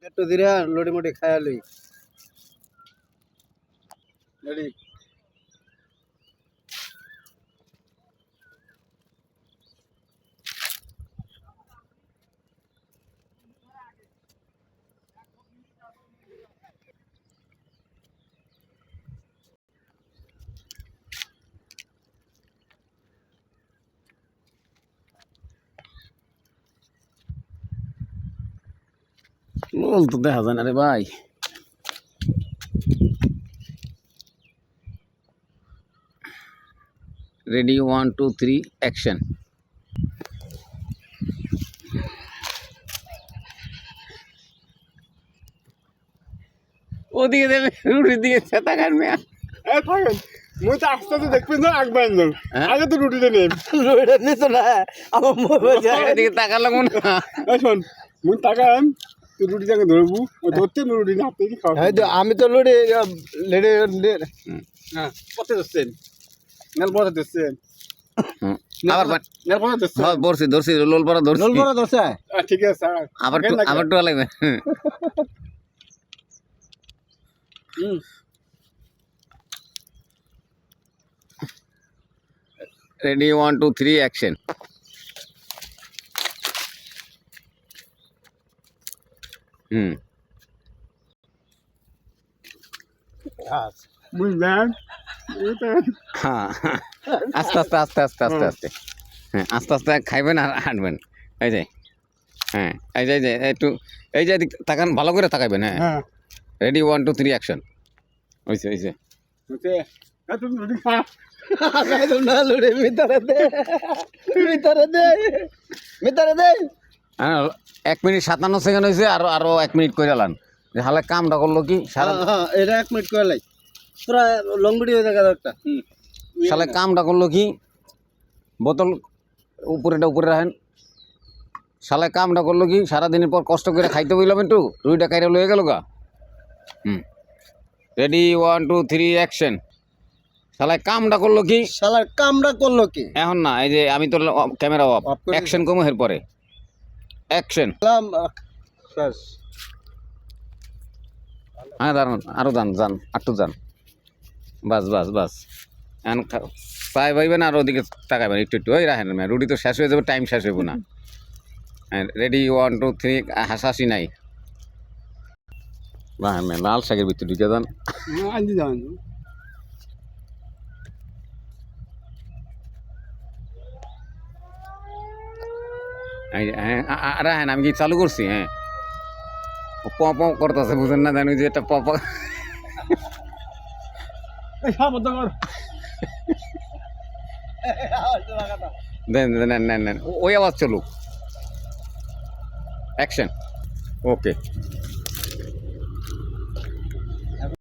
একটু ধীরে লড়ি মুড়ি খায়ালি রেডি লোল তো দেখা যায় না রে ভাই। Ready 1 2 3 action. ওদিকে দেবে রুটির দিকে চেতা কাটবে। থাকেন মুই তো আস্তে আস্তে দেখবেন না আগবেন না হ্যাঁ? আগে তো রুটিতে নেই লড়ে নিত না আমার মোবাইল এদিকে তাকালাম না। শোন মুই তাকাম তুই রুটি জায়গায় ধরবো ধরতে রুটি না আপনি কি খাওয়া আমি তো লড়ে লেড়ে হ্যাঁ পথে ধরছেন নেল পথে ধরছেন আবার নেল পথে ধরছেন হ্যাঁ ধরছি ধরছি লোল পরা ধরছি। লোল বড় দশা ঠিক আছে আবার আবার টুয়া লাগবে। Ready 1 2 3 action. বুঝলেন হ্যাঁ আস্তে আস্তে আস্তে আস্তে আস্তে আস্তে হ্যাঁ আস্তে আস্তে খাইবেন আর হাঁটবেন। এই যে হ্যাঁ এই যে একটু এই যে তাকান ভালো করে তাকাইবেন। হ্যাঁ হ্যাঁ রেডি 1 2 3 অ্যাকশন। হয়েছে হয়েছে। তুমি রুটি খা না লড়ে ভিতরে দে ভিতরে দে ভিতরে দে। হ্যাঁ 1 মিনিট 57 সেকেন্ড হয়েছে। আরো আরো 1 মিনিট করে আলান হালে কামটা করলো কি সারা হ্যাঁ এটা 1 মিনিট করে লাই পুরা লং ভিডিও দেখা একটা সালে কামটা করলো কি বোতল উপরেটা উপরে রাখেন। সালে কামটা করলো কি সারাদিনের পর কষ্ট করে খাইতে বললাম একটু রুইটা কাইরে লয়ে গেল গা। Ready 1 2 3 action. সালে কামটা করলো কি শালার কামড়া করলো কি এখন না এই যে আমি তো ক্যামেরা অফ Off করে অ্যাকশন কমো এর পরে অ্যাকশন। শেষ হ্যাঁ দাঁড়ান আরো যান যান একটু যান বাস বাস বাস এখন চাই ভাইবেন আর ওদিকে তাকাইবেন একটু একটু ওই রাখেন রুটি তো শেষ হয়ে যাবে টাইম শেষ হইব না। হ্যাঁ রেডি 1 2 3 হাসাহাসি নাই। রাখেন লাল শাকের ভিতরে ঢুকে যান। আনজি যান হ্যাঁ রাখেন আমি কি চালু করছি। হ্যাঁ প প করতেছে বুঝেন না জানি যে এটা প প সাবধান কর দেন নেন নেন নেন ওই আওয়াজ চলুক অ্যাকশন ওকে।